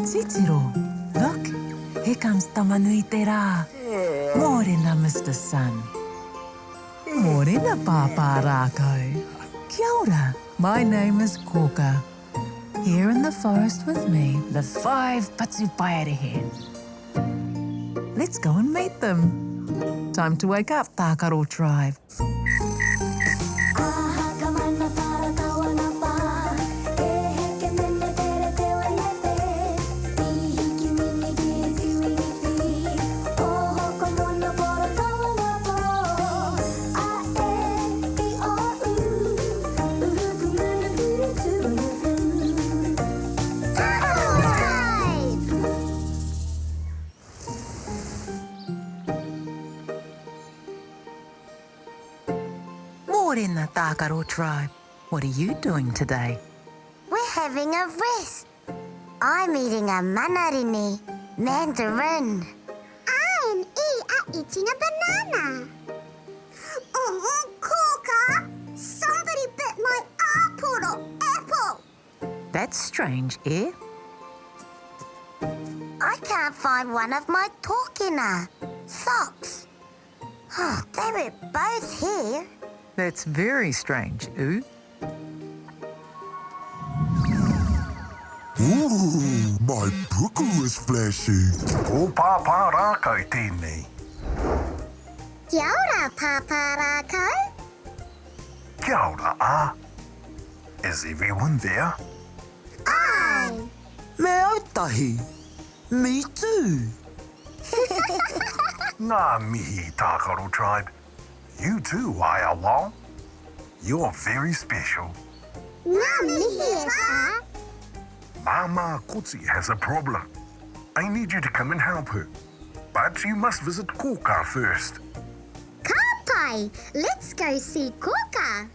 Titiro, look, here comes Tamanui te rā. Mōrena, Mr. Sun. Mōrena, Pāpā Rākau. Kia ora, my name is Kōkā. Here in the forest with me, the 5 Patupaiarehe. Let's go and meet them. Time to wake up, Tākaro Tribe. In the Tākaro Tribe. What are you doing today? We're having a rest. I'm eating a manarini, mandarin. I and E are eating a banana. Oh, Kōkā! Somebody bit my apple. That's strange, eh? I can't find one of my tōkina socks. Oh, they were both here. That's very strange, ooh. Ooh, my puku is flashing. Ko Pāpā Rākau tēnei. Kia ora, Pāpā Rākau. Kia ora, ā. Is everyone there? Aye. Me ētahi. Me too. Ngā mihi, Tākaro Tribe. You too, Wao. You're very special. Ngā mihi rā. Mama Kotsi has a problem. I need you to come and help her. But you must visit Kōkā first. Ka pai, let's go see Kōkā.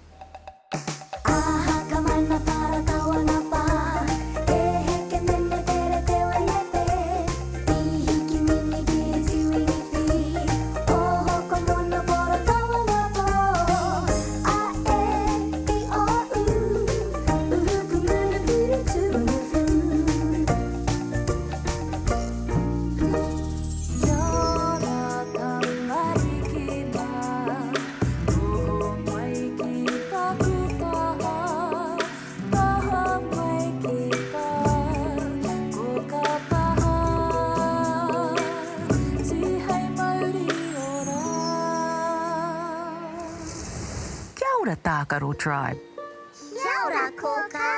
Tākaro Tribe. Kia ora, Kōkā.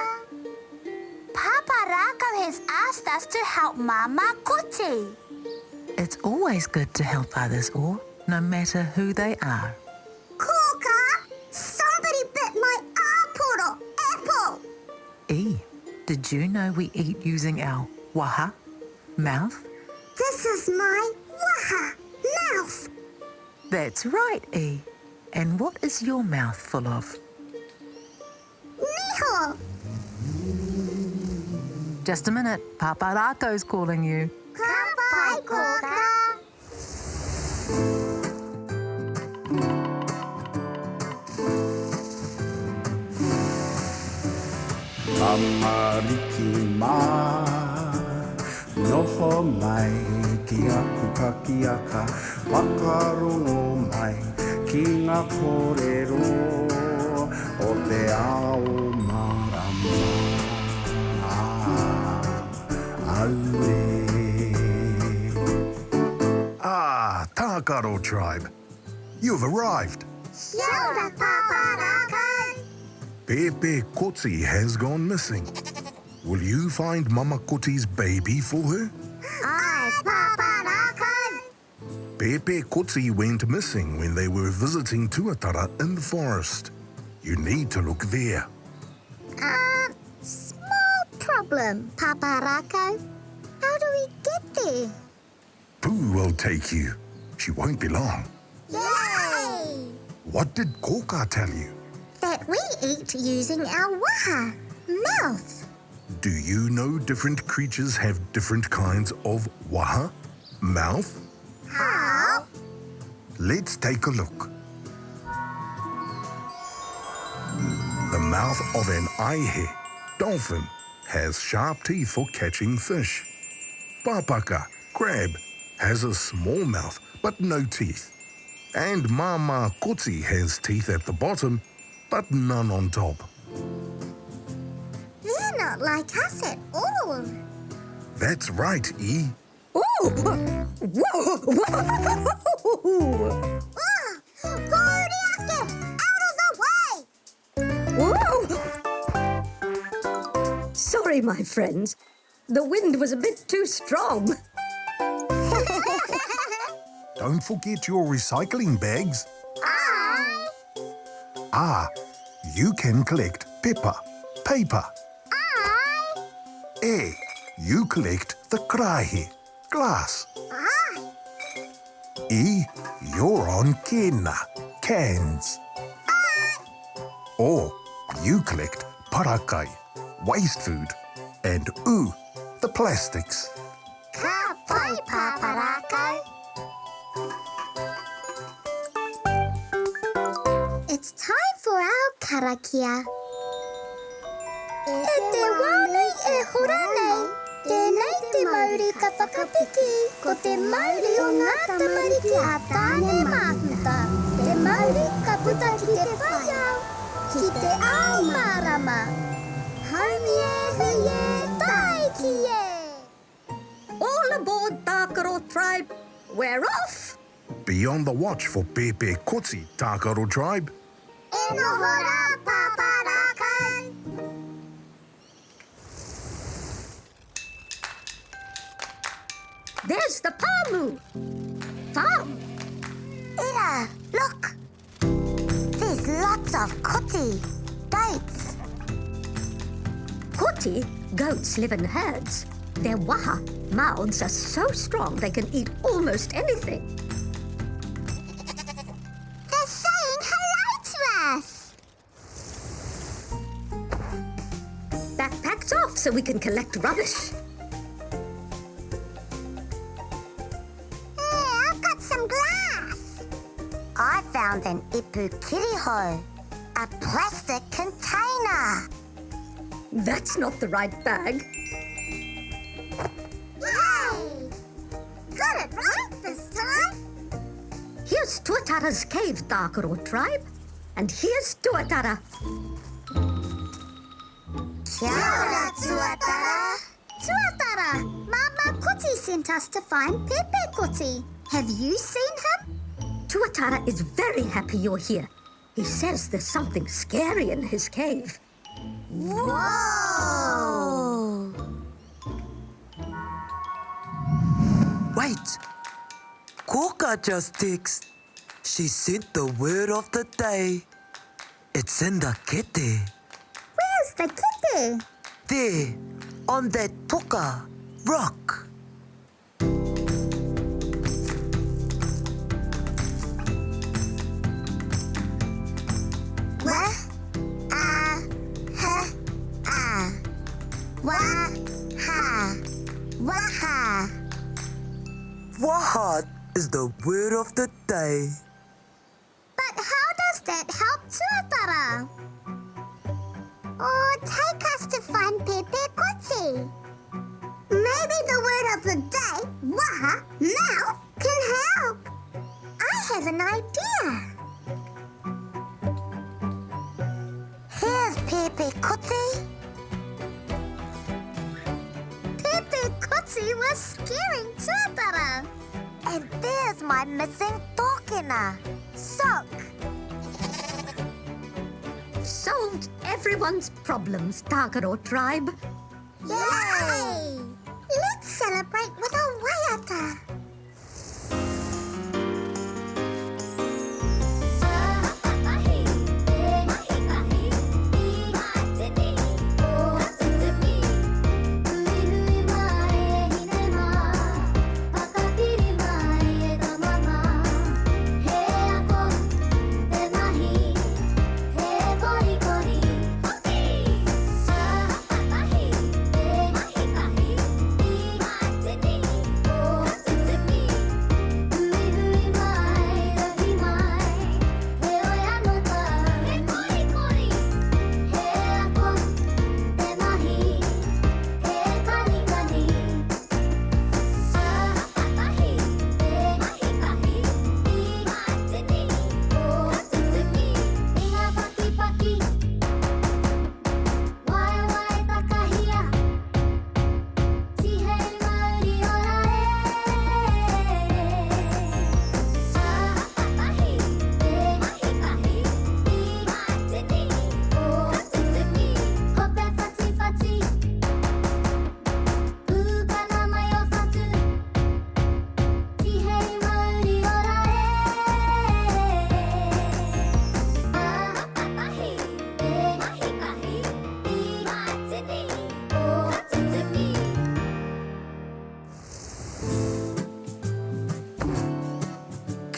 Pāpā Rākau has asked us to help Mama Koti. It's always good to help others, or no matter who they are. Kōkā, somebody bit my apple. E, did you know we eat using our waha, mouth? This is my waha, mouth. That's right, E. And what is your mouth full of? Noho. Just a minute, Pāpā Rākau's calling you. Ka pai, Kōkā. Amariki mā, noho mai, ki aku kakiaka, whakarongo mai, ki ngā kōrero o te ao marama. Aue. Ah, Tākaro Tribe. You've arrived. Kia ora, Pāpā Rākau. Pepe Kotsi has gone missing. Will you find Mama Koti's baby for her? Aye, Pāpā Rākau. Pepe Kotsi went missing when they were visiting Tuatara in the forest. You need to look there. Small problem, Pāpā Rākau. How do we get there? Pooh will take you. She won't be long. Yay! What did Kōkā tell you? That we eat using our waha, mouth. Do you know different creatures have different kinds of waha, mouth? How? Let's take a look. The mouth of an ētahi, dolphin, has sharp teeth for catching fish. Pāpaka, crab, has a small mouth but no teeth. And Māmā Koti has teeth at the bottom but none on top. They're not like us at all. That's right, E. Oh! Whoa! Whoa! Kōriake! Out of the way! Whoa! Sorry, my friends. The wind was a bit too strong. Don't forget your recycling bags. You can collect pepper, paper. You collect the krahe, glass. You're on kena, cans. Or you collect parakai, waste food. And the plastics. Ka pai, Pāpā Rākau. It's time for our karakia. E te wānei e hora nei, tēnei te Māori ka whakapiki, ko te Māori o ngā tamariki a tāne māhuta. Te Māori ka puta ki te whaiau, ki te ao mārama. Haumie, huie, taikie! All aboard Tākaro Tribe. We're off. Be on the watch for Pēpē Koti, Tākaro Tribe. E noho rā, Pāpā Rākau! There's the Pāmu. Farm. Ira, look! There's lots of koti, goats. Koti, goats live in herds. Their waha, mouths, are so strong they can eat almost anything. They're saying hello to us! Backpacks off so we can collect rubbish. Hey, I've got some glass. I found an ipu kiriho, a plastic container. That's not the right bag. Yay! Got it right this time. Here's Tuatara's cave, Tākaro Tribe. And here's Tuatara. Kia ora, Tuatara. Tuatara, Māmā Koti sent us to find Pēpē Koti. Have you seen him? Tuatara is very happy you're here. He says there's something scary in his cave. Whoa! Wait! Kōkā just texted. She sent the word of the day. It's in the kete. Where's the kitty? There, on that toka rock. Waha. Waha is the word of the day. But how does that help Tuatara? Or take us to find Pēpē Koti? Maybe the word of the day, waha, now can help. I have an idea. Here's Pēpē Koti. Pēpē Koti was scaring Tuatara. And there's my missing tōkena, sock. Solved everyone's problems, Tākaro Tribe. Yay! Let's celebrate with a waiata.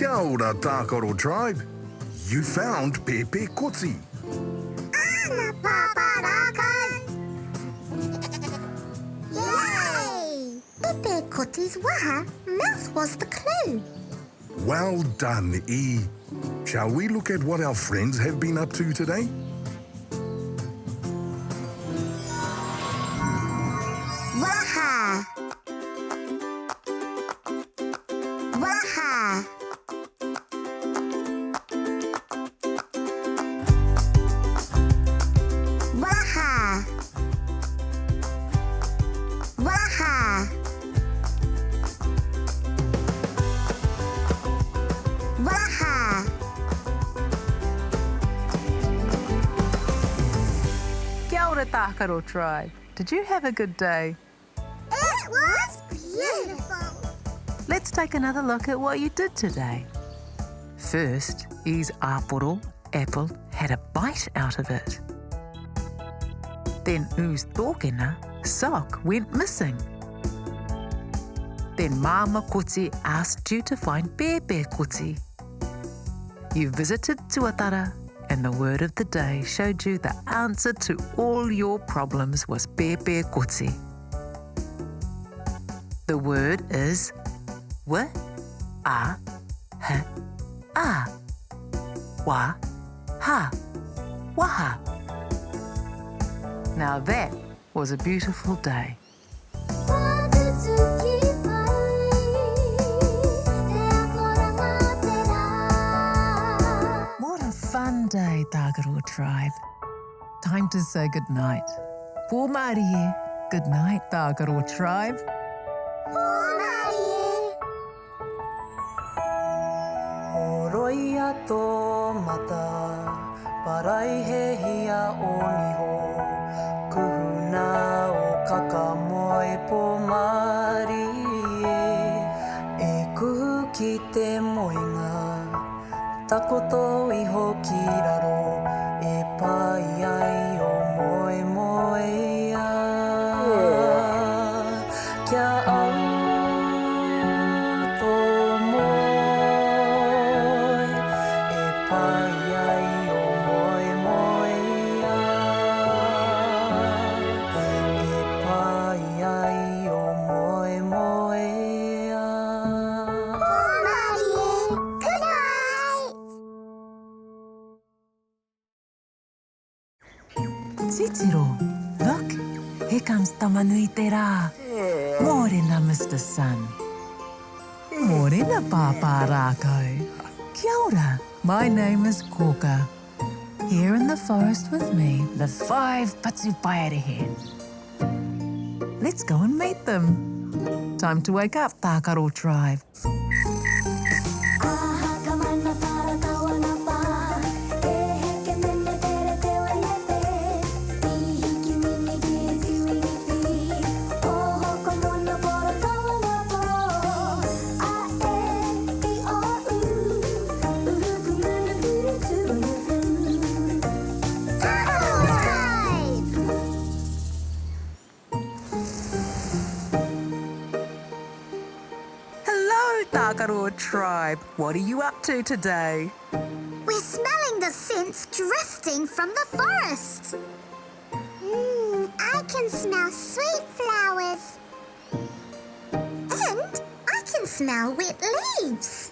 Kia ora, Tākaro Tribe. You found Pēpē Koti. Ana Pāpā Rākau! Yay! Pēpē Koti's waha mouth was the clue. Well done, E. Shall we look at what our friends have been up to today? Waha! Waha! Waha! Waha! Waha! Kia ora, Tākaro Tribe. Did you have a good day? It was beautiful. Let's take another look at what you did today. First, E's aporo, apple, had a bite out of it. Then U's tōkena, sock, went missing. Then Māma Koti asked you to find Pēpē Koti. You visited Tuatara, and the word of the day showed you the answer to all your problems was Pēpē Koti. The word is wa, a, h, a. Wa, ha, waha. Now that was a beautiful day. What a fun day, Tākaro Tribe. Time to say good night. Pō Mārie, good night, Tākaro Tribe. Oroia tō mata, paraihe hia o niho, kuhuna o kakamoe pō Māori e kuhu ki te moinga, takoto iho ki raro, e pai ai o moe moe a. Kia au tō moe, e pai ai o moe moe a. E pai ai o moe moe a. Good night. Titiro, look, here comes Tamanui te rā. Morena, Mr. Sun. Morena, Pāpā Rākau. Kia ora, my name is Kōkā. Here in the forest with me, the 5 Patupaiarehe. Let's go and meet them. Time to wake up, Tākaro Tribe. Hello, Tākaro Tribe. What are you up to today? We're smelling the scents drifting from the forest. I can smell sweet flowers. And I can smell wet leaves.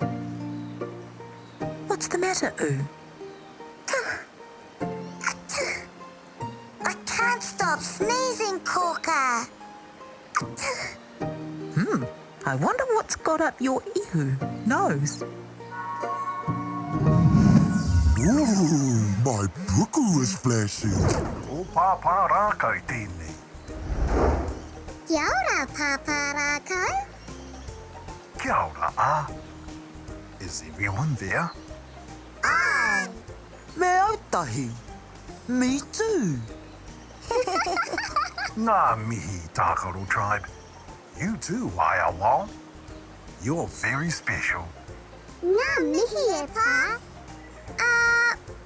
What's the matter, U? I can't stop sneezing, Kōkā. I wonder what's got up your ihu nose. Ooh, my puku is flashing. O Pāpā Rākau tēnei. Kia ora, Pāpā Rākau. Kia ora, A. Is everyone there? Ai. Me ētahi. Me too. Ngā mihi, Tākaro Tribe. You too, Wao. You're very special. Ngā mihi e pā.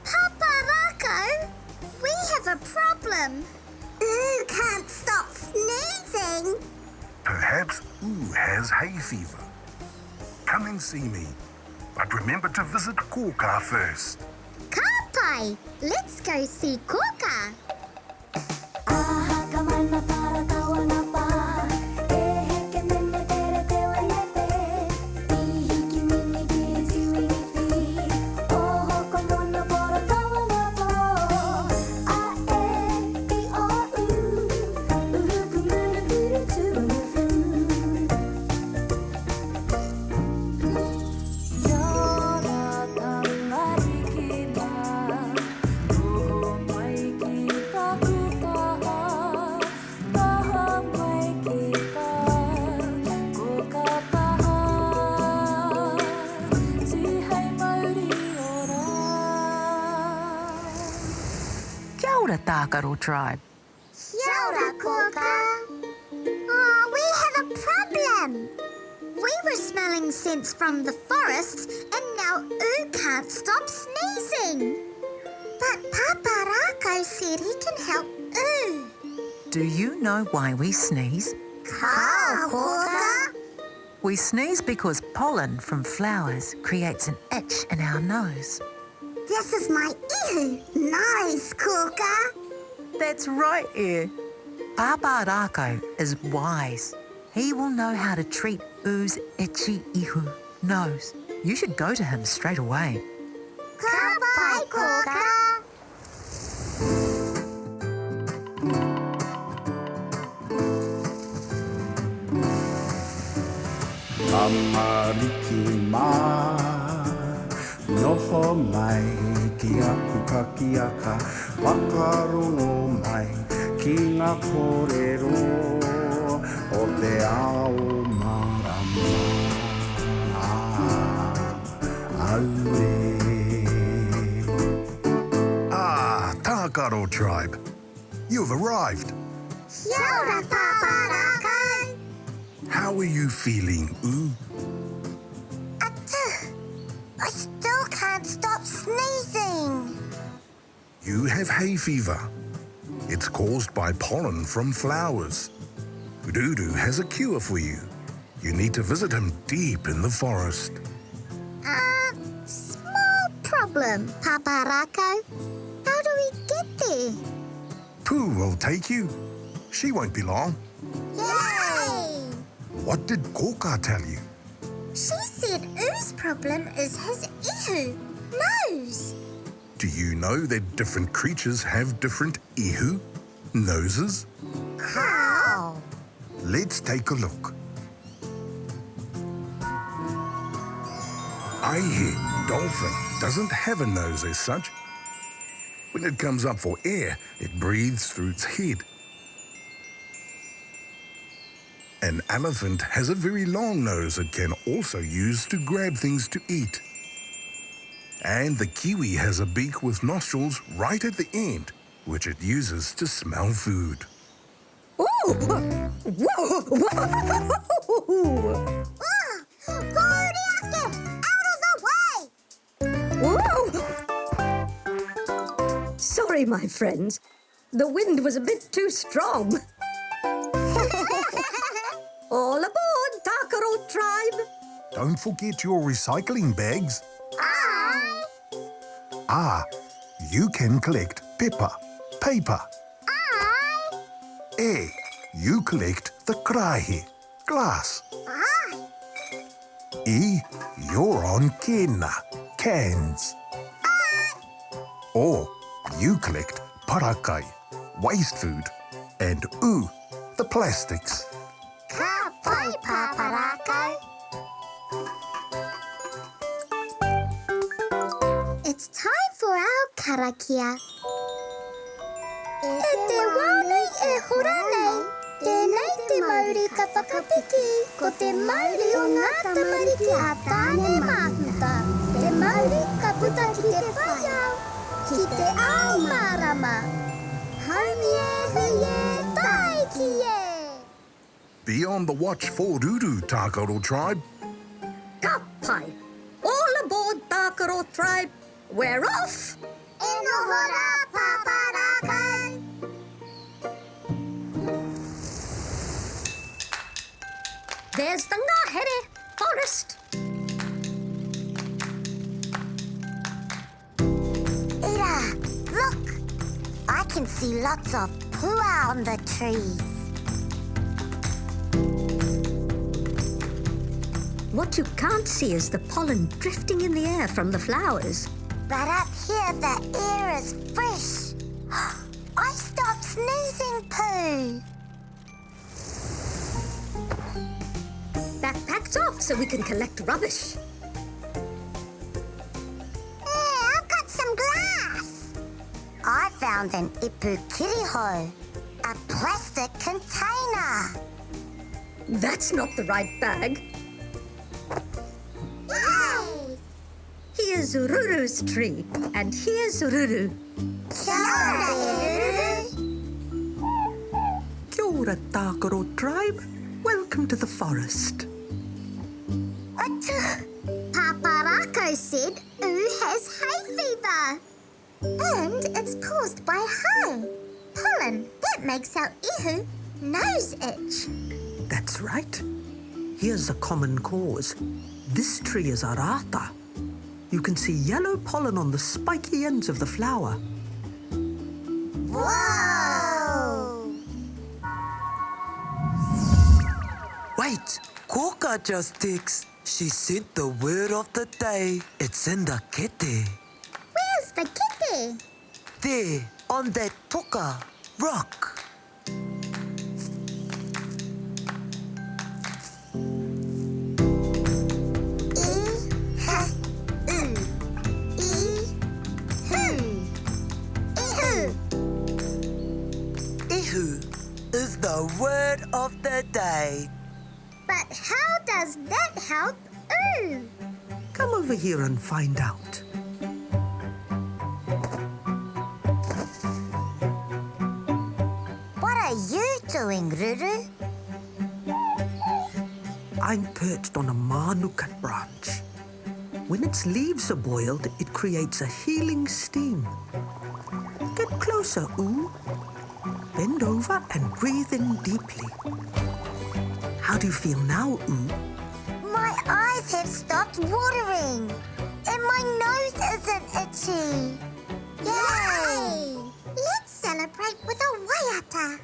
Pāpā Rākau, we have a problem. Ooh, can't stop sneezing. Perhaps Oo has hay fever. Come and see me. But remember to visit Kōkā first. Ka pai! Let's go see Kōkā. Kia ora, Tākaro Tribe. Kia ora, Kōkā. Oh, we have a problem. We were smelling scents from the forest and now Oo can't stop sneezing. But Pāpā Rākau said he can help Oo. Do you know why we sneeze? Ka, Kōkā. We sneeze because pollen from flowers creates an itch in our nose. This is my ihu. Nice, Kōkā. That's right, Air. Pāpā Rākau is wise. He will know how to treat Oo's itchy ihu, nose. You should go to him straight away. Ka pai, Kōkā. Amariki mā, noho mai ki aku kakiaka, whakarongo mai ki ngā kōrero o te ao marama. Aue. Ah, Tākaro Tribe. You've arrived. Kia ora, Pāpā Rākau. How are you feeling, Oo? I still can't stop sneezing. You have hay fever. It's caused by pollen from flowers. Dudu has a cure for you. You need to visit him deep in the forest. Small problem, Pāpā Rākau. How do we get there? Pooh will take you. She won't be long. Yay! What did Kōkā tell you? She said Oo's problem is his ihu, nose. Do you know that different creatures have different ihu, noses? How? Let's take a look. I hear dolphin doesn't have a nose as such. When it comes up for air, it breathes through its head. An elephant has a very long nose it can also use to grab things to eat. And the kiwi has a beak with nostrils right at the end, which it uses to smell food. Ooh! Whoa! Kōriake! Out of the way! Whoa! Sorry, my friends. The wind was a bit too strong. All aboard, Tākaro Tribe! Don't forget your recycling bags. You can collect pepper, paper. You collect the krahe, glass. You're on kena, cans. Or you collect parakai, waste food. And the plastics. Ka pai, Pāpā Rākau. It's time for our karakia. E te wānui e hora nei, tēnei te Māori ka whakapiki, ko te Māori o ngā tamariki a tāne māhuta. Te Māori ka puta ki te whaiau, ki te ao marama. Haumie huie taikie. Be on the watch for Dudu, Tākaro Tribe. Ka pai! All aboard, Tākaro Tribe! We're off! E noho rā, Pāpā Rākau. There's the ngahere forest. can see lots of pua on the trees. What you can't see is the pollen drifting in the air from the flowers. But up here, the air is fresh. I stopped sneezing, Pooh. Backpack's off so we can collect rubbish. I've got some glass. I found an ipu kiriho, a plastic container. That's not the right bag. Yay! Here's Ururu's tree, and here's Ururu. Kia ora, Ururu. Kia ora, Tākaro Tribe. Welcome to the forest. Pāpā Rākau said has hay fever. And it's caused by hay. Pollen that makes our ihu nose itch. That's right. Here's a common cause. This tree is a rata. You can see yellow pollen on the spiky ends of the flower. Whoa! Wait, Kōkā just texted. She sent the word of the day. It's in the kete. Where's the kitty? There, on that toka rock. Ihu is the word of the day. But how does that help? Ooh! Come over here and find out. What are you doing, Ruru? I'm perched on a manuka branch. When its leaves are boiled, it creates a healing steam. Get closer, Ooh. Bend over and breathe in deeply. How do you feel now, Ooh? My eyes have stopped watering, and my nose isn't itchy. Yay! Let's celebrate with a waiata.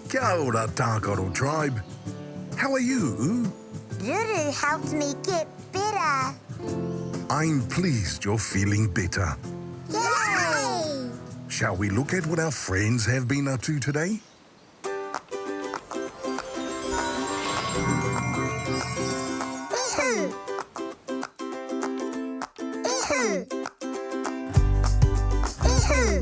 Kia ora, Tākaro Tribe. How are you, Ooh? Ruru helped me get better. I'm pleased you're feeling better. Yay! Shall we look at what our friends have been up to today? Ihu! Ihu! Ihu!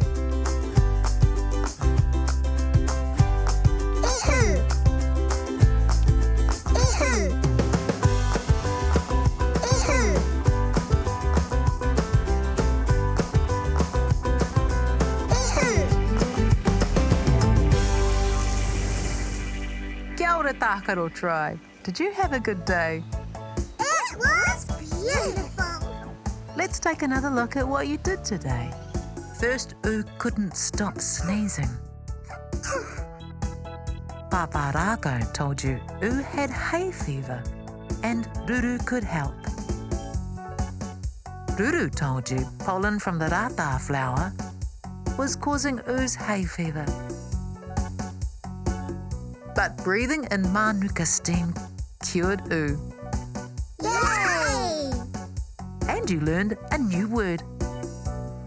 Kia ora, Tākaro Tribe. Did you have a good day? It was beautiful. Let's take another look at what you did today. first couldn't stop sneezing. Pāpā Rākau told you had hay fever and Ruru could help. Ruru told you pollen from the rata flower was causing hay fever. But breathing in manuka steam cured Yay! And you learned a new word.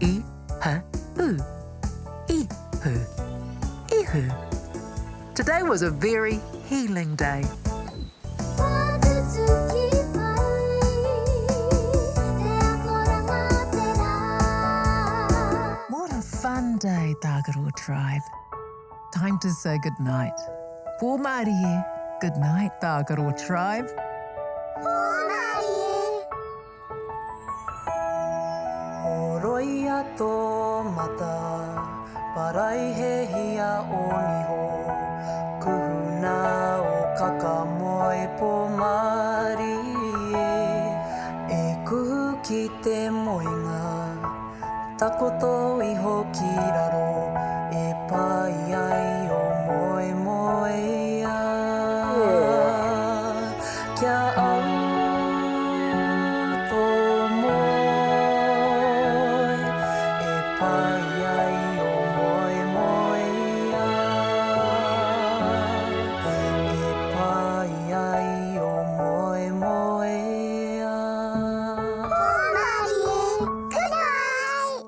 I-ha-u. Ihu. Ihu. Today was a very healing day. What a fun day, Tākaro Tribe. Time to say goodnight. Pō Māori, good night, Tākaro Tribe. Roia tō mata, parai he hia o niho, kuhuna o kakamoe pō Māori e kuhu ki te moinga, takoto iho ki raro, e pai ai o moe moe ia. Kia au tō moe, e pai ai o moe moe ia. E pai ai o moe moe ia. Good night!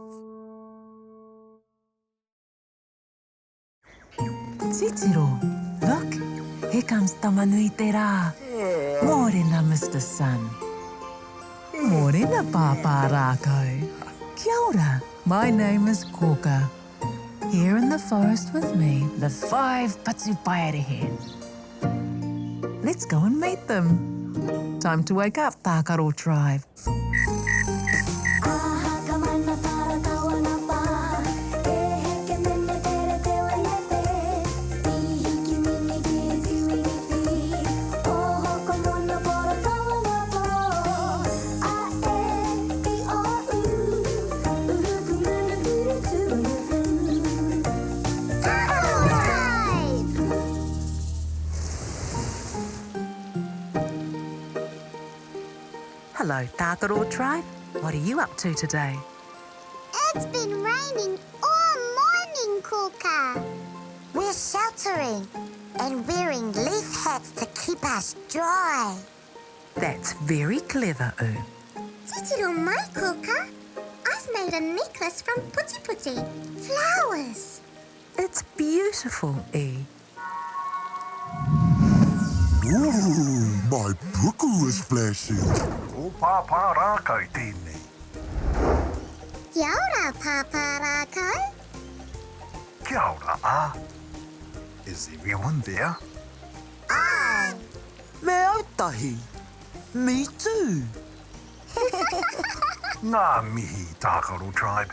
Titiro, look, here comes Tamanui te rā. Morena, Mr. Sun. Morena, Pāpā Rākau. Kia ora, my name is Kōkā. Here in the forest with me, the 5 Patupaiarehe. Let's go and meet them. Time to wake up, Tākaro Tribe. Hello, Tākaro Tribe. What are you up to today? It's been raining all morning, Kōkā. We're sheltering and wearing leaf hats to keep us dry. That's very clever, Titiro mai, Kōkā. I've made a necklace from puti-puti, flowers. It's beautiful, Ooh, my puku is flashing. O Pāpā Rākau tēnei. Kia ora, Pāpā Rākau. Kia ora, Is everyone there? Ai. Me ētahi. Me too. Ngā mihi, Tākaro Tribe.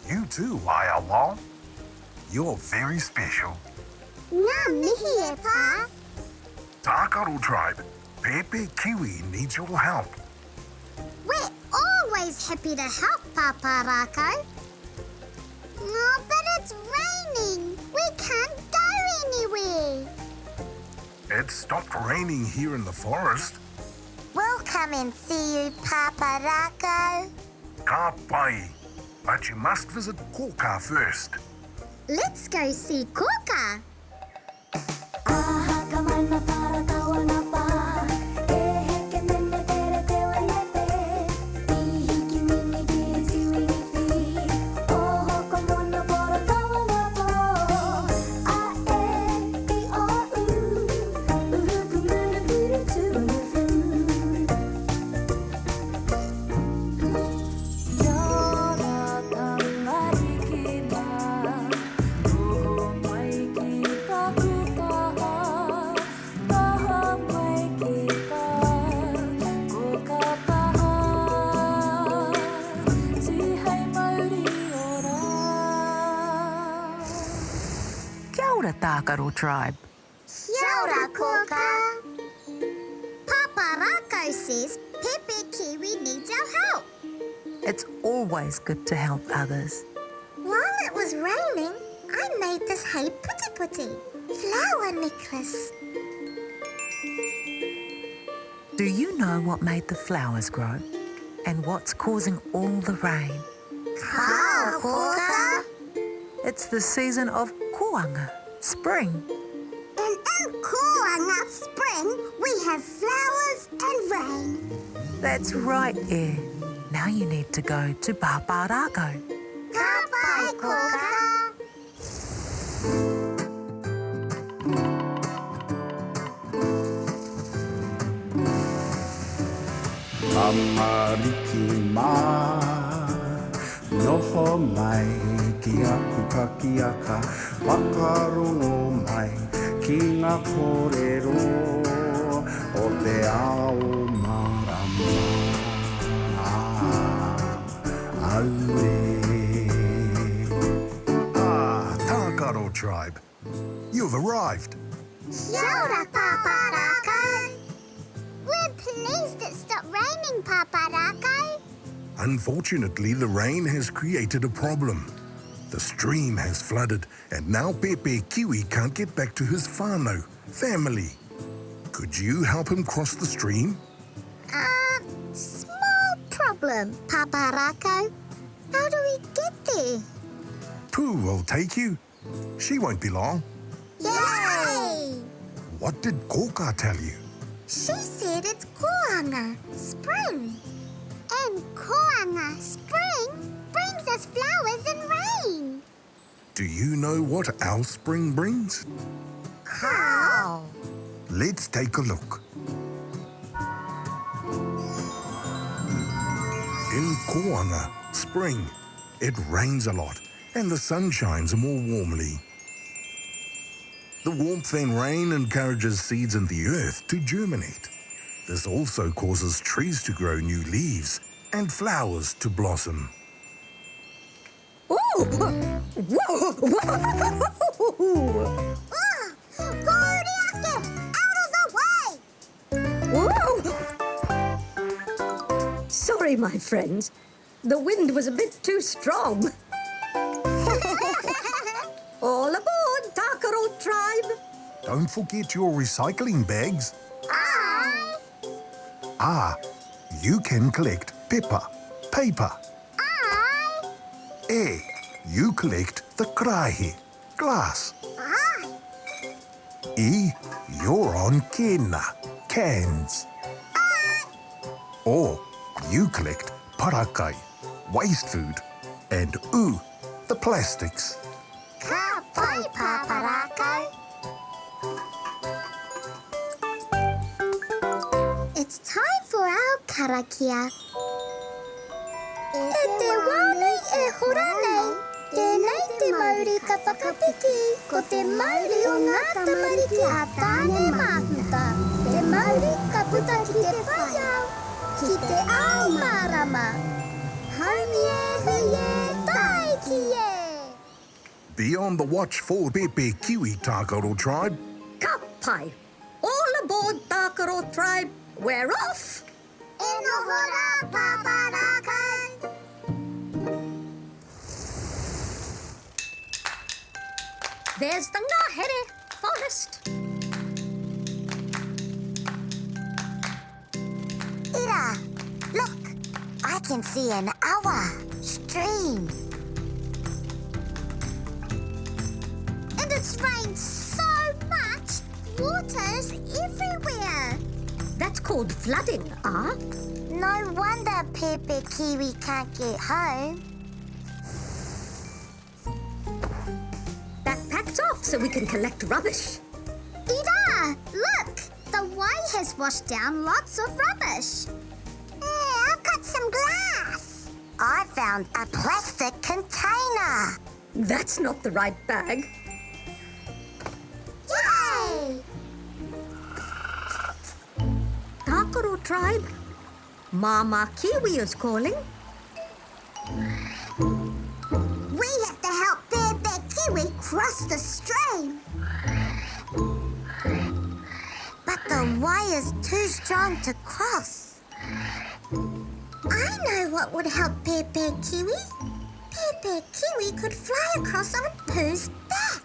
You too, Wao. You're very special. Ngā mihi e pā. Tākaro Tribe, Pepe Kiwi needs your help. We're always happy to help, Pāpā Rākau. Oh, but it's raining. We can't go anywhere. It stopped raining here in the forest. We'll come and see you, Pāpā Rākau. Ka pai, but you must visit Kōkā first. Let's go see Kōkā. Tākaro Tribe. Kia ora, Kōkā. Pāpā Rākau says Pepe Kiwi needs our help. It's always good to help others. ētahi puti, flower necklace. Do you know what made the flowers grow? And what's causing all the rain? Kōkā. It's the season of koanga, spring. And in koanga spring, we have flowers and rain. That's right, Now you need to go to Pāpā Rākau. Ka pai, Kōkā. Mamariki mā, noho mai ki aku kakiaka, whakarongo mai ki ngā kōrero o te ao marama. Tākaro Tribe, you've arrived. Kia ora, Pāpā Rākau. We're pleased it stopped raining, Pāpā Rākau. Unfortunately, the rain has created a problem. The stream has flooded, and now Pepe Kiwi can't get back to his whānau, family. Could you help him cross the stream? Small problem, Pāpā Rākau. How do we get there? Pooh will take you. She won't be long. Yay! What did Kōkā tell you? She said it's koanga, spring. And koanga, spring, brings us flowers and rain. Do you know what our spring brings? How? Let's take a look. In koanga, spring, it rains a lot and the sun shines more warmly. The warmth and rain encourages seeds in the earth to germinate. This also causes trees to grow new leaves and flowers to blossom. Ooh! Whoa! Kōriake, out of the way! Whoa! Sorry, my friends. The wind was a bit too strong. All aboard, Tākaro Tribe! Don't forget your recycling bags. You can collect pepper, paper. You collect the krahe, glass. You're on kena, cans. Or you collect parakai, waste food. And the plastics. Ka pai, Pāpā Rākau. It's time for our karakia. E te wānei e hora nei, tēnei te Māori ka whakapiki, ko te Māori o ngā tamariki a tāne māhuta. Te Māori ka puta ki te whaiau, ki te ao marama. Haumie huie tai ki e. Be on the watch for Pepe Kiwi, Tākaro Tribe. Ka pai! All aboard, Tākaro Tribe! We're off! E noho rā, Pāpā Rākau. There's the ngahere forest. Ira, look, I can see an awa stream. And it's rained so much, water's everywhere. That's called flooding, No wonder Pepe Kiwi can't get home. Backpacks off so we can collect rubbish. Ira, look, the Wai has washed down lots of rubbish. Yeah, I've got some glass. I found a plastic container. That's not the right bag. Yay! Tākaro Tribe, Mama Kiwi is calling. We have to help Pepe Kiwi cross the stream. But the wire's too strong to cross. I know what would help Pepe Kiwi. Pepe Kiwi could fly across on Pooh's back.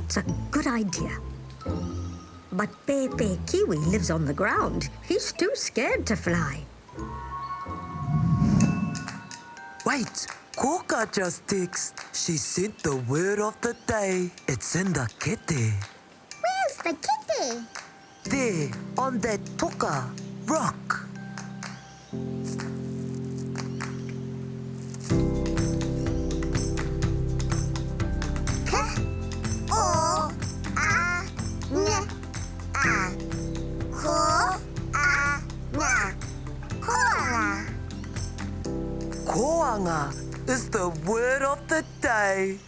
That's a good idea. But Pepe Kiwi lives on the ground. He's too scared to fly. Wait, Kōkā just texted. She sent the word of the day. It's in the kete. Where's the kitty? There, on that toka rock. Koanga is the word of the day.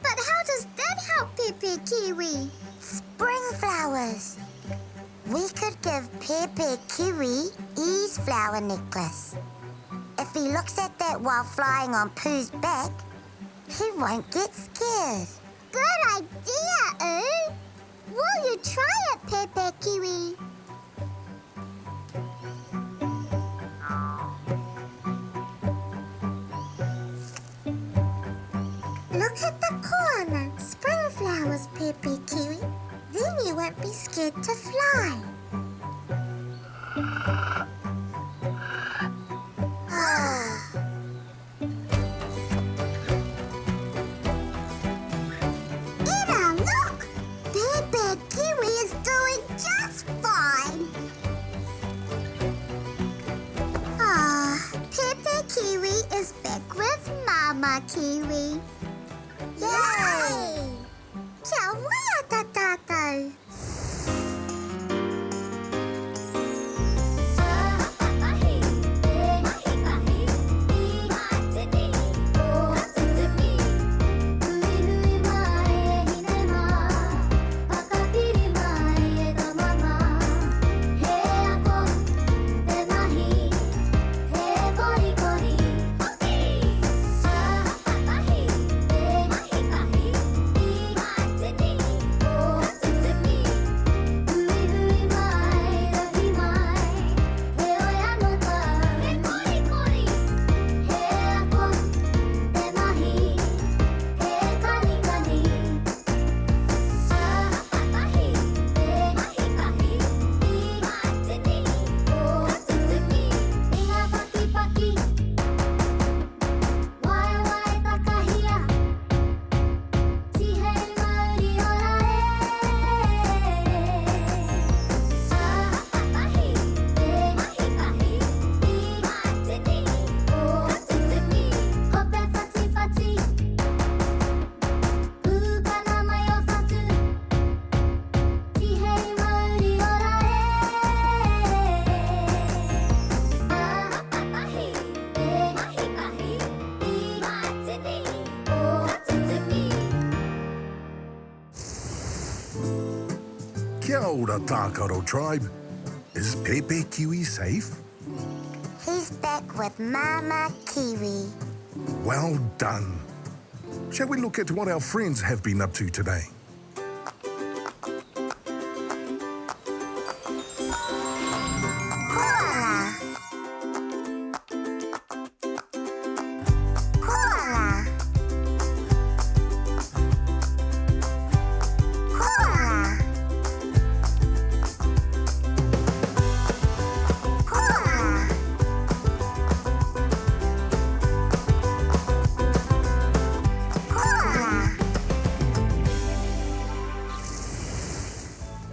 But how does that help Pepe Kiwi? Spring flowers. We could give Pepe Kiwi E's flower necklace. If he looks at that while flying on Pooh's back, he won't get scared. Good idea, Oo. Will you try it, Pepe Kiwi? Look at the corner. Spring flowers, Pepe Kiwi. Then you won't be scared to fly. Ida, look! Pepe Kiwi is doing just fine. Pepe Kiwi is back with Mama Kiwi. Yay! Kia ora tā tātou. Kia ora, Tākaro Tribe. Is Pepe Kiwi safe? He's back with Mama Kiwi. Well done. Shall we look at what our friends have been up to today?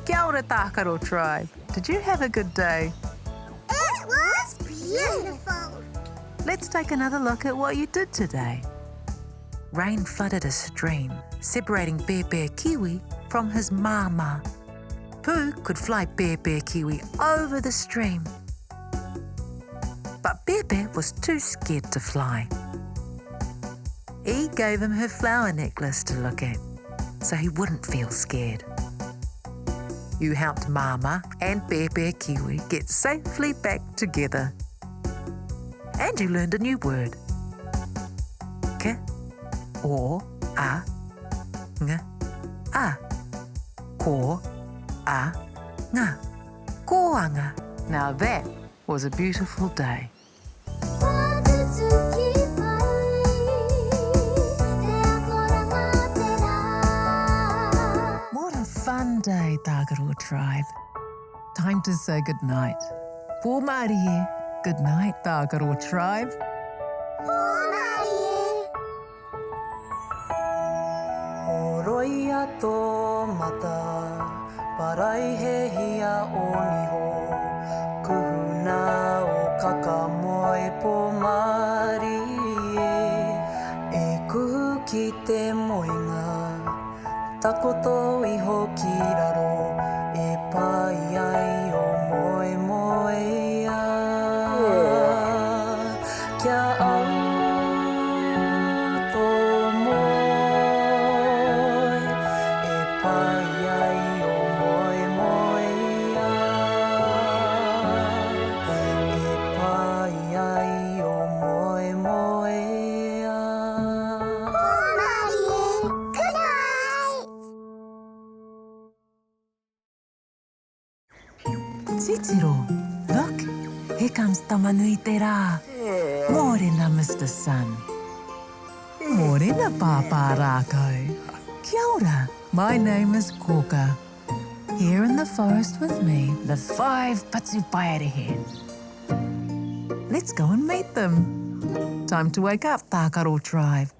Kia ora, Tākaro Tribe. Did you have a good day? It was beautiful. Let's take another look at what you did today. Rain flooded a stream, separating Pepe Kiwi from his mama. Pooh could fly Pepe Kiwi over the stream. But Pepe was too scared to fly. E gave him her flower necklace to look at, so he wouldn't feel scared. You helped Mama and Pepe Kiwi get safely back together. And you learned a new word. Ke, o, a, ng, a. Ko, a, nga. Koanga. Now that was a beautiful day. Sunday, Tākaro Tribe. Time to say goodnight. Pō Māori e. Good night, Tākaro Tribe. Oroia tō mata, parai he hia o niho. Kuhuna o kakamoe pō Māori e kuhu ki te moenga. Takoto iho ki raro, e pai ai o moe moe ia. Kia au tō moe, e pai ai o moe moe ia. E pai ai o moe moe ia. Good night! Titiro, look, here comes Tamanui te rā. Morena, Mr. Sun. Morena, Pāpā Rākau. Kia ora, my name is Kōkā. Here in the forest with me, the 5 Patupaiarehe. Let's go and meet them. Time to wake up, Tākaro Tribe.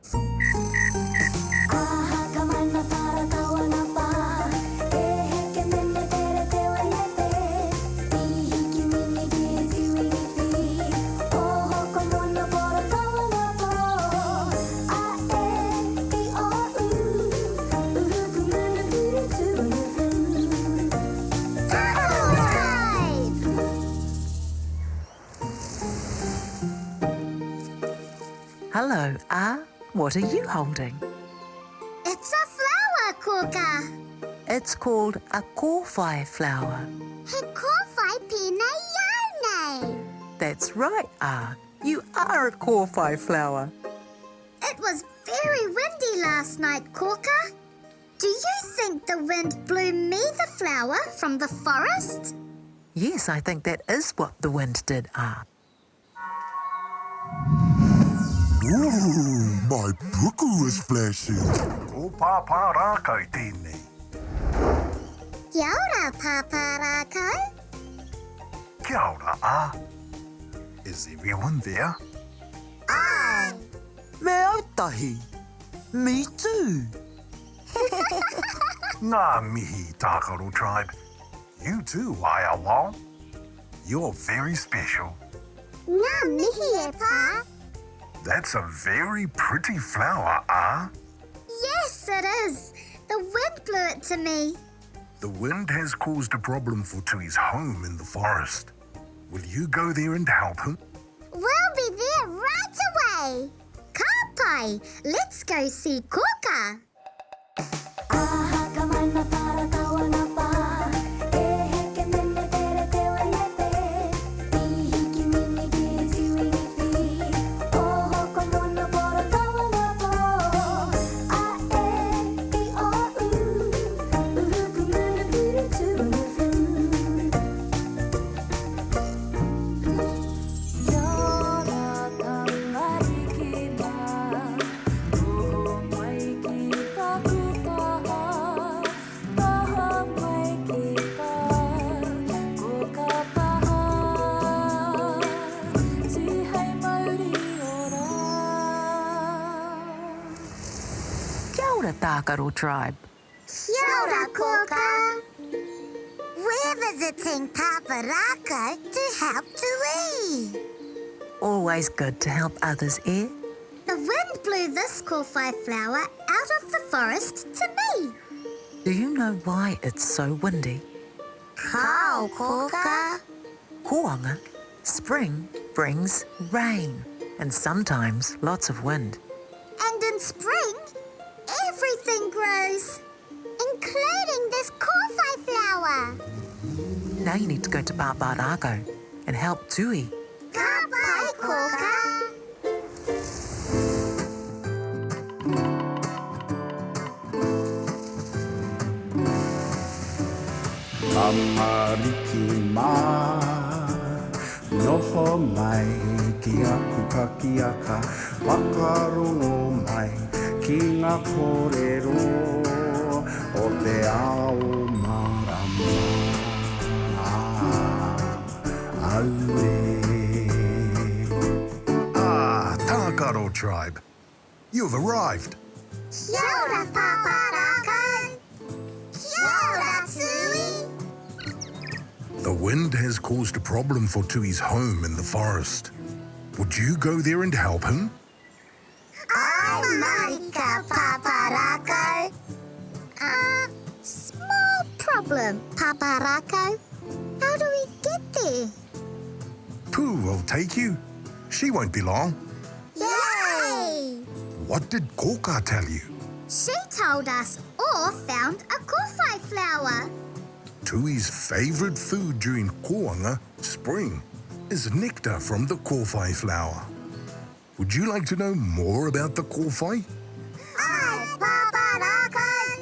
Hello, what are you holding? It's a flower, Kōkā. It's called a kōwhai flower. He kōwhai pēnei iau nei. That's right, you are a kōwhai flower. It was very windy last night, Kōkā. Do you think the wind blew me the flower from the forest? Yes, I think that is what the wind did, Ooh, my puku is flashing. Ko Pāpā Rākau tēnei. Kia ora, Pāpā Rākau. Kia ora, Is everyone there? Ai. Me ētahi. Me too. Ngā mihi, Tākaro Tribe. You too, Wao. You're very special. Ngā mihi e pā. That's a very pretty flower, Yes, it is. The wind blew it to me. The wind has caused a problem for Tui's home in the forest. Will you go there and help him? We'll be there right away. Ka pai, let's go see Kōkā. Tākaro Tribe. Kia ora, Kōkā. We're visiting Pāpā Rākau to help Tui. Always good to help others, eh? The wind blew this kōwhai flower out of the forest to me. Do you know why it's so windy? Kau, Kōkā. Koanga, spring brings rain and sometimes lots of wind. And in spring, everything grows, including this kōwhai flower. Now you need to go to Pāpā Rākau and help Tui. Ka pai, Kōkā. Amariki mā, noho mai ki aku kakiaka, whakarongo mai ki ngā kōrero. o te ao marama. Ah, Tākaro Tribe. You've arrived. Kia ora, Pāpā Rākau. Kia ora, Tui. The wind has caused a problem for Tui's home in the forest. Would you go there and help him? Ai, marika, Pāpā Rākau. Small problem, Pāpā Rākau. How do we get there? Pooh will take you. She won't be long. Yay! What did Kōkā tell you? She told us all found a kōwhai flower. Tui's favourite food during kōanga, spring, is nectar from the kōwhai flower. Would you like to know more about the kōwhai? Ai, Pāpā Rākau.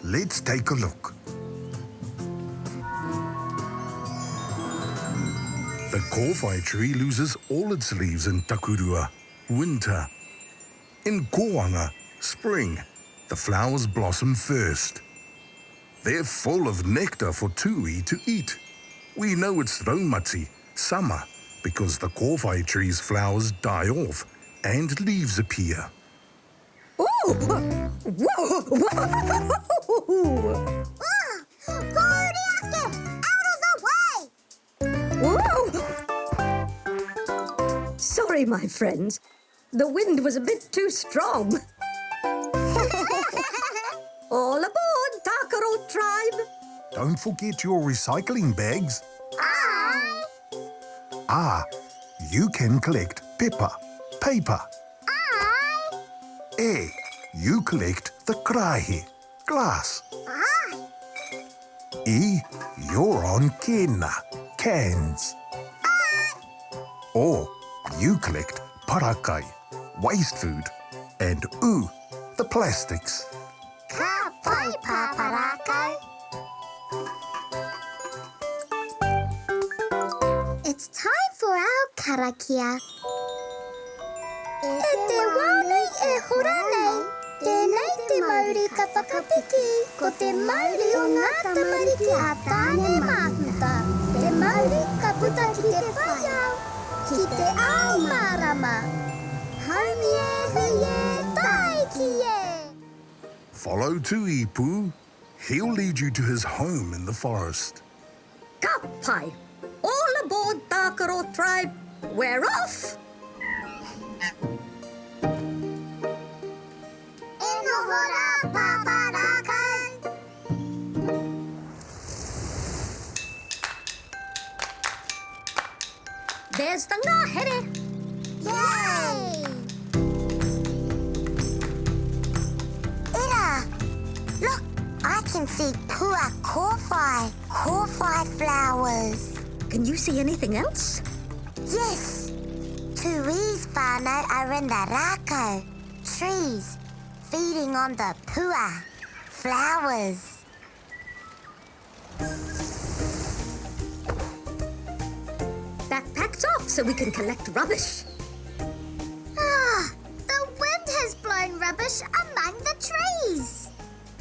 Let's take a look. The kōwhai tree loses all its leaves in takurua, winter. In kōanga, spring, the flowers blossom first. They're full of nectar for Tui to eat. We know it's raumati, summer, because the kōwhai tree's flowers die off and leaves appear. Oh! Whoa! Kōriake, out of the way! Whoa! Sorry, my friends. The wind was a bit too strong. All aboard, Tākaro Tribe! Don't forget your recycling bags. Ai! Ah, you can collect pepper, paper. Ai! You collect the krahe, glass. Ai! You're on kena, cans. Or you collect parakai, waste food. And the plastics. Ka pai, Pāpā Rākau. It's time for our karakia. E te wānei e hora nei, tēnei te Māori ka whakapiki, ko te Māori o ngā tamariki a tāne māhuta. Te Māori ka puta ki te whaiau, ki te ao marama. Haumie, huie, taikie. Follow Tui, Pooh. He'll lead you to his home in the forest. Ka pai! All aboard, Tākaro Tribe! We're off! E noho rā, Pāpā Rākau. There's the ngahere! Yay! Ira, look, I can see pua kōwhai flowers. Can you see anything else? Yes, Tui's whānau are in the Rākau, trees, feeding on the pua, flowers. Backpacks off so we can collect rubbish. The wind has blown rubbish among the trees.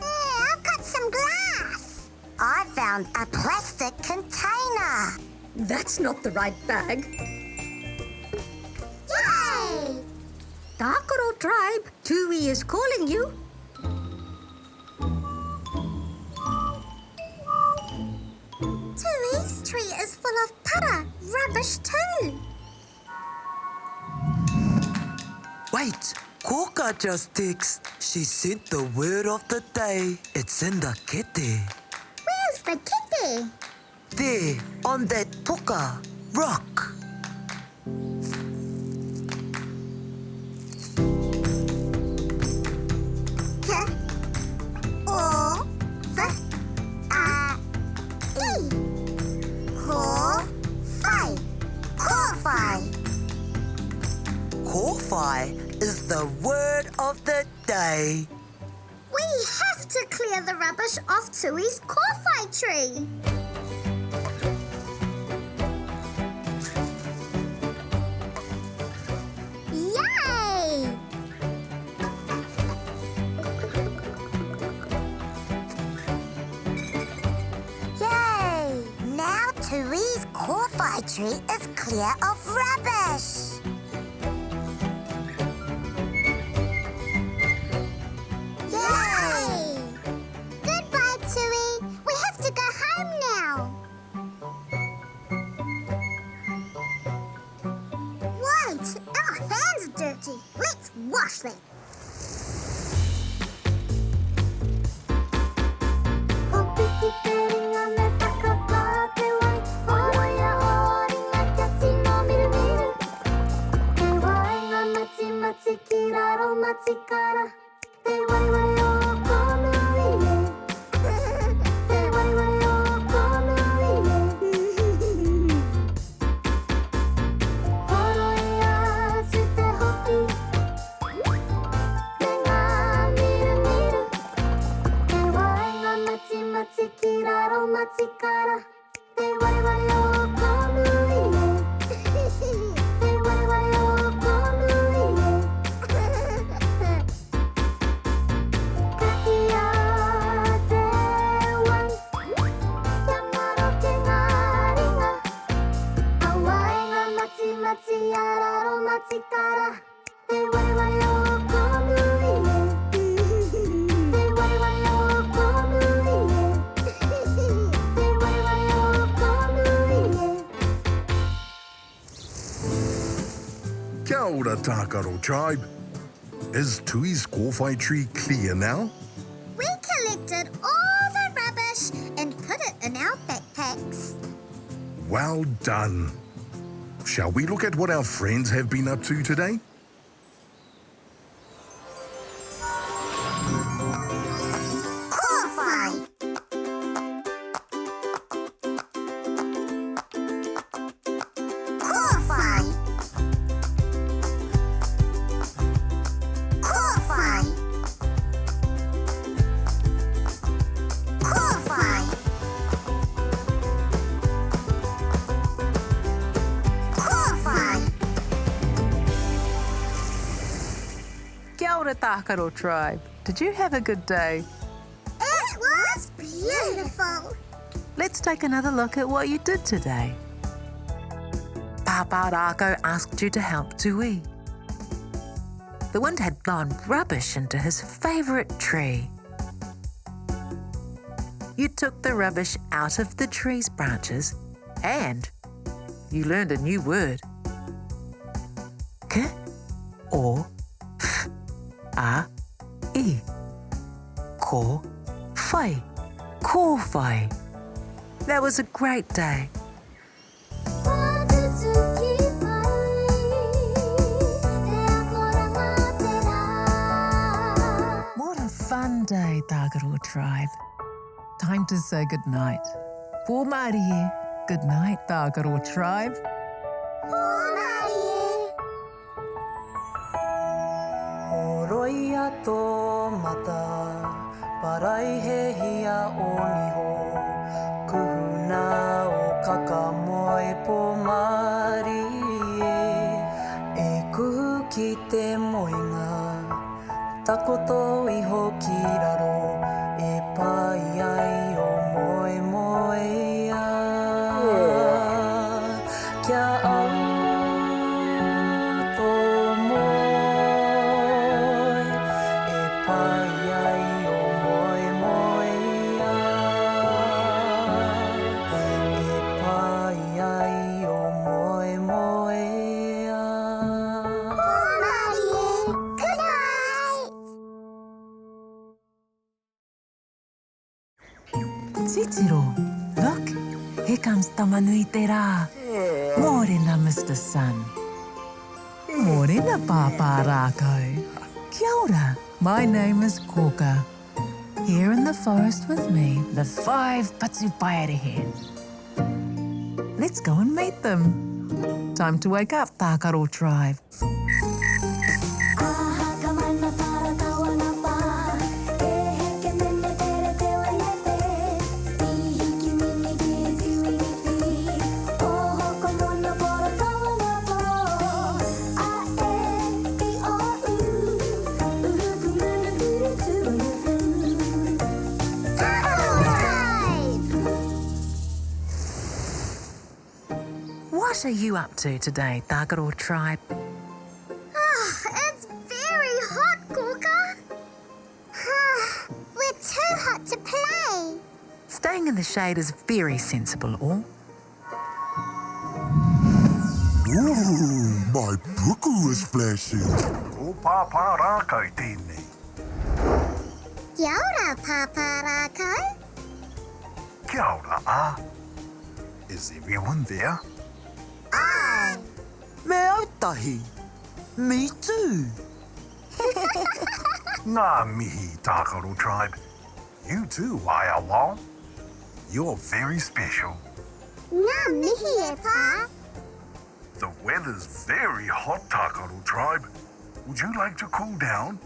Yeah, I've got some glass. I found a plastic container. That's not the right bag. Yay! Tākaro Tribe, Tui is calling you. Tui's tree is full of para, rubbish too. Wait, Kōkā just texted. She sent the word of the day. It's in the kete. Where's the kitty? There, on that toka, rock. Kōwhai is the word of the day. We have to clear the rubbish off Tui's kōwhai tree. Yay! tree is clear of rubbish. Yay! Goodbye, Tui. We have to go home now. Wait! Our hands are dirty. Let's wash them. Kia ora, Tākaro Tribe. Is Tui's kōwhai tree clear now? We collected all the rubbish and put it in our backpacks. Well done. Shall we look at what our friends have been up to today? Kōwhai. Kōwhai. Kōwhai. Kōwhai. Kōwhai. Kia ora, Tākaro Tribe. Did you have a good day? It was beautiful. Let's take another look at what you did today. Pāpā Rākau asked you to help Tui. The wind had blown rubbish into his favourite tree. You took the rubbish out of the tree's branches and you learned a new word. K o f a i. Ko whai. Ko whai. That was a great day. What a fun day, Tākaro Tribe. Time to say goodnight. Pō Māori e. Good night, Tākaro Tribe. O roia tō mata, parai he hia o niho, kuhuna o kakamoe pō Māori e kuhu ki te moenga, takoto iho ki raro, e pai ai o moe moea. Kia au tō moe, e pai ai o moe moea. E pai ai o moe moea. Good night. Titiro, look, here comes Tamanui te rā. Morena, Mr. Sun. Morena, Pāpā Rākau. Kia ora, my name is Kōkā. Here in the forest with me, the 5 Patupaiarehe. Let's go and meet them. Time to wake up, Tākaro Tribe. What are you up to today, Tākaro Tribe? It's very hot, Kōkā. We're too hot to play. Staying in the shade is very sensible, all. Ooh, my puku is flashing. O Pāpā Rākau tēnei. Kia ora, Pāpā Rākau. Kia ora, Is everyone there? Aye. Me ētahi. Me too. Ngā mihi, Tākaro Tribe. You too, Wao. You're very special. Ngā mihi e pā. The weather's very hot, Tākaro Tribe. Would you like to cool down?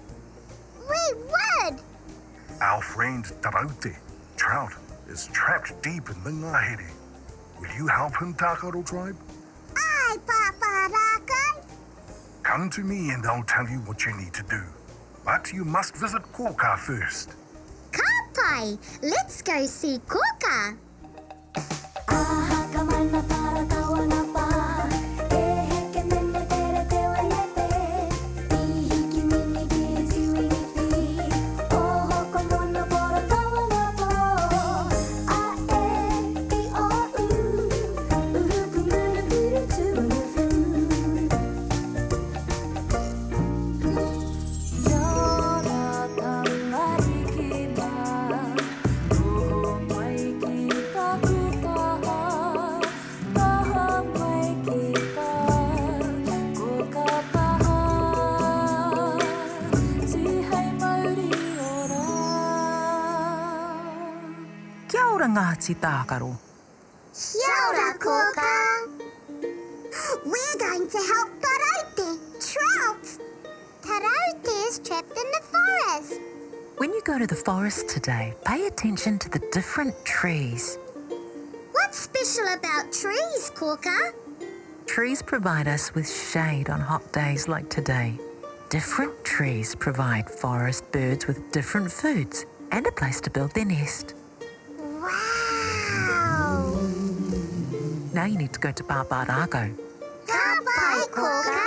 We would. Our friend Taraute, Trout, is trapped deep in the ngahere. Will you help him, Tākaro Tribe? Aye, Pāpā Rākau. Come to me and I'll tell you what you need to do. But you must visit Kōkā first. Ka pai. Let's go see Kōkā. Kia ora Ngāti Tākaro. Kia ora, Kōkā. We're going to help Taraute, Trout. Taraute is trapped in the forest. When you go to the forest today, pay attention to the different trees. What's special about trees, Kōkā? Trees provide us with shade on hot days like today. Different trees provide forest birds with different foods and a place to build their nest. Wow! Now you need to go to Pāpā Rākau. Ka pai, Kōkā.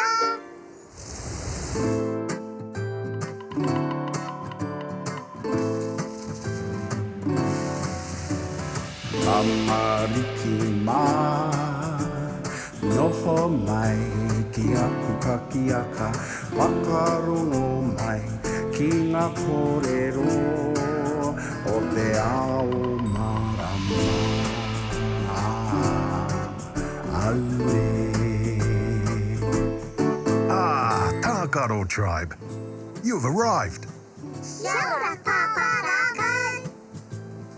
Amariki mā, noho mai ki aku kakiaka, whakarongo mai ki ngā kōrero o te ao marama. Aue. Tākaro Tribe. You've arrived. Kia ora, Pāpā Rākau.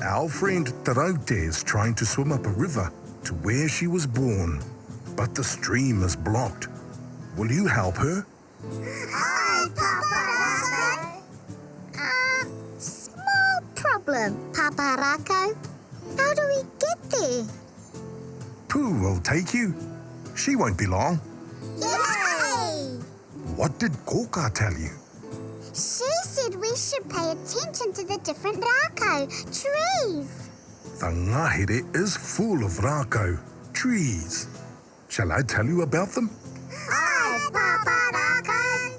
Our friend Taraute is trying to swim up a river to where she was born, but the stream is blocked. Will you help her? Hi, Pāpā Rākau. Small problem, Pāpā Rākau. How do we get there? Pooh will take you. She won't be long. Yay! What did Kōkā tell you? She said we should pay attention to the different rākau, trees. The ngahere is full of rākau, trees. Shall I tell you about them? Aye, Pāpā Rākau.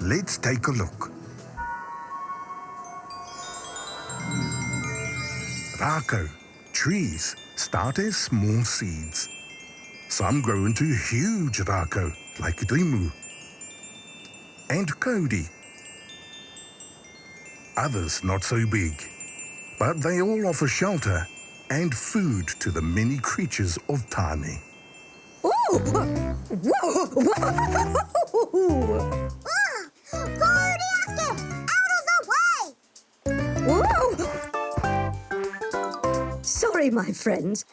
Let's take a look. Rākau, trees, start as small seeds. Some grow into huge rākau, like Rima and kauri. Others not so big, but they all offer shelter and food to the many creatures of Tāne. Whoa! Kōriake! Out of the way! Whoa! Sorry, my friends.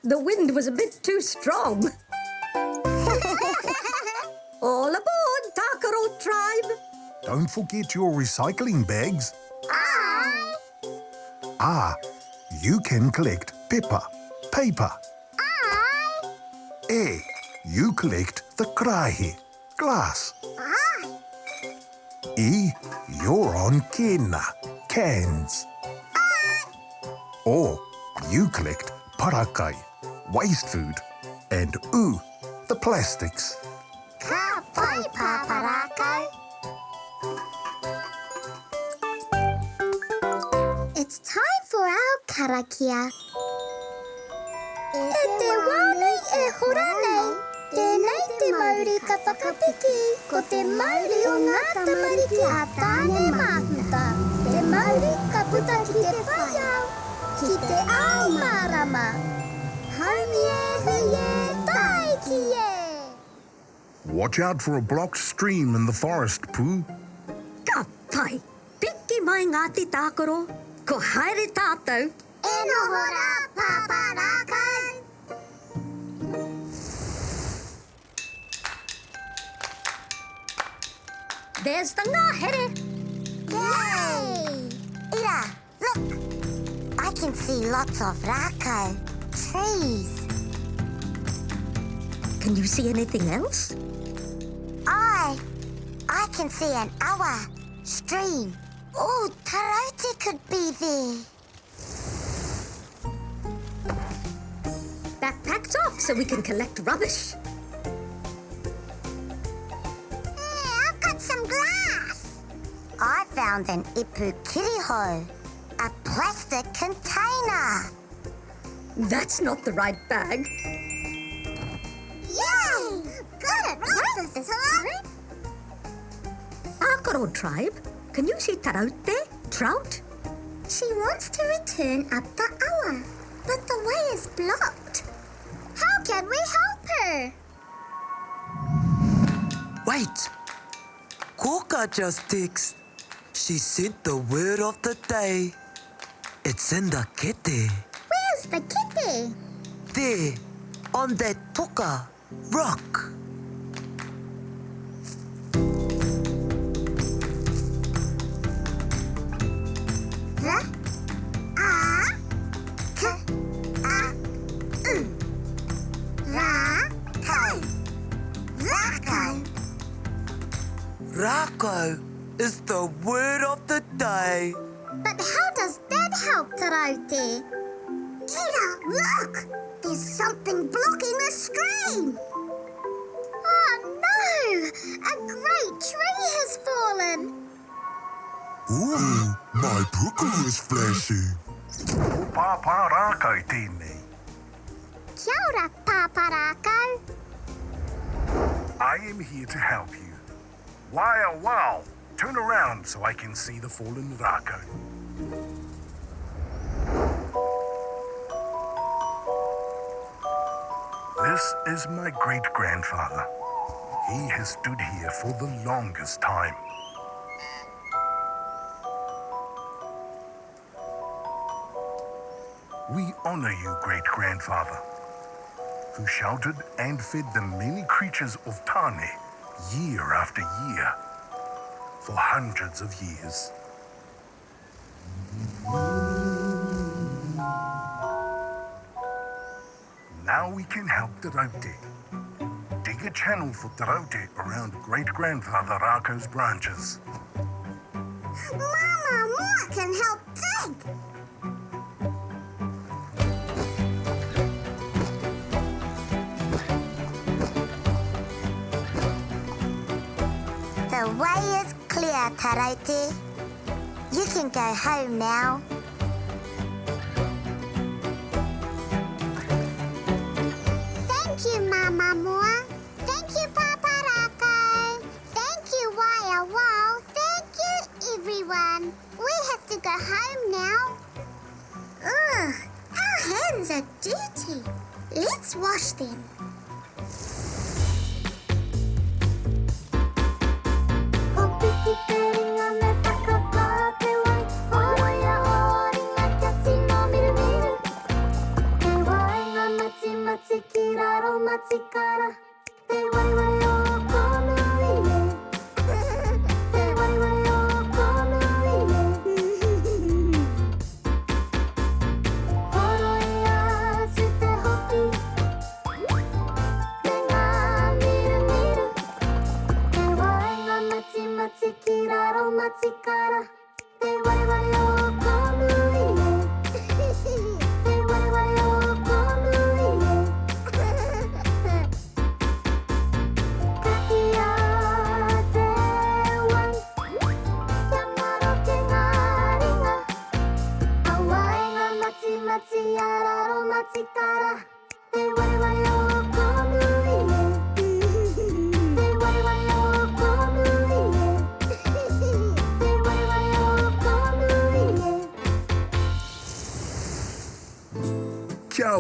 The wind was a bit too strong. All aboard, Tākaro Tribe! Don't forget your recycling bags. Aye! Ah, you can collect paper. Aye! You collect the krahe, glass. Aye! You're on kena, cans. Or you collect parakai, waste food. And the plastics. Ka pai, Pāpā Rākau. It's time for our karakia. E te wānei e hora nei, tēnei te Māori ka whakapiki, ko te Māori o ngā tamariki a tāne māhuta. Te Māori ka puta ki te whaiau, ki te ao mārama. Haumi e hui e, tai ki e. Watch out for a blocked stream in the forest, Pooh. Ka pai, piki mai Ngāti Tākaro, ko haere tātou. E noho rā, Pāpā Rākau. There's the ngahere. Yay! Ira, look. I can see lots of Rākau. Trees. Can you see anything else? I can see an awa, stream. Oh, Taroti could be there. Backpacked off so we can collect rubbish. I've got some glass. I found an ipu kiriho, a plastic container. That's not the right bag. Yay! Got it right this time. Tākaro Tribe, can you see Tarote, trout? She wants to return up the awa, but the way is blocked. How can we help her? Wait! Kōkā just texted. She sent the word of the day. It's in the kete. Where's the kitty? There, on that toka rock. Rākau is the word of the day. But how does that help, Tarote? Ira, look! There's something blocking the stream! Oh no! A great tree has fallen! Ooh, my puku is flashing. Pāpā Rākau tēnei. Kia ora, Pāpā Rākau. I am here to help you. Wow, wow! Turn around so I can see the fallen Rākau. This is my great-grandfather. He has stood here for the longest time. We honor you, great-grandfather, who sheltered and fed the many creatures of Tāne year after year for hundreds of years. Now we can help Tarote. Dig a channel for Tarote around great-grandfather Rākau's branches. Mama, Moa can help dig! The way is clear, Tarote. You can go home now. Thank you, Mama Moa. Thank you, Pāpā Rākau. Thank you, Wow. Thank you, everyone. We have to go home now. Ugh, our hands are dirty. Let's wash them.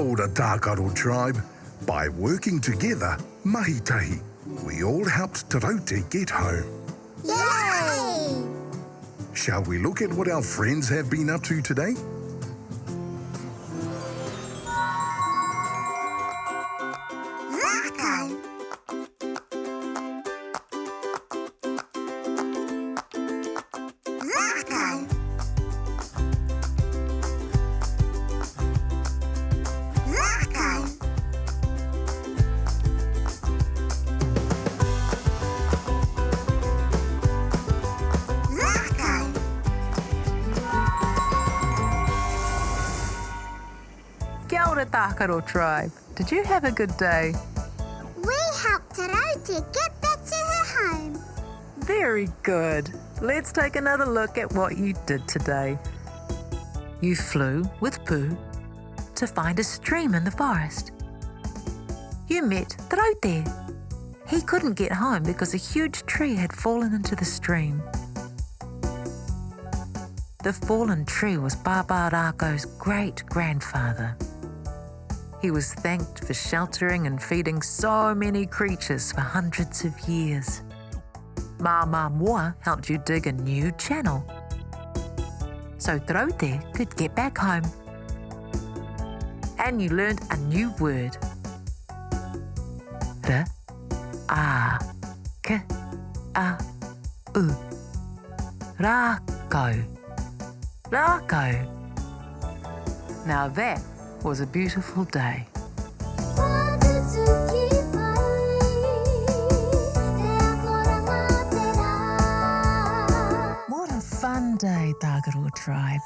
older Tākaro Tribe. By working together, mahi tahi, we all helped Te Rauti get home. Yay! Shall we look at what our friends have been up to today? Rākau. Rākau. Rākau. Rākau. Kia ora, Tākaro Tribe. Did you have a good day? We helped Te Rauti get back to her home. Very good. Let's take another look at what you did today. You flew with Pooh to find a stream in the forest. You met Te Rauti. He couldn't get home because a huge tree had fallen into the stream. The fallen tree was Pāpā Rākau's great-grandfather. He was thanked for sheltering and feeding so many creatures for hundreds of years. Māmā Moa helped you dig a new channel, so Te Rauti could get back home. And you learned a new word. Reo Māori. Rākau. Rākau. Now that was a beautiful day. What a fun day, Tākaro Tribe.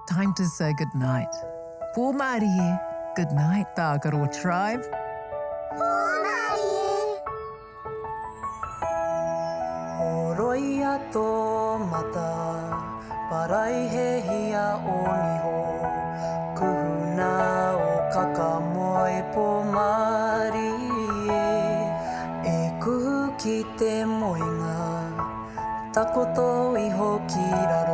Time to say goodnight. Pō Mārie. Good night, Tākaro Tribe. O roia tō mata, parai he hia o niho. Kuhuna o kakamoe pō Māori e kuhu ki te moenga, takoto iho ki raro.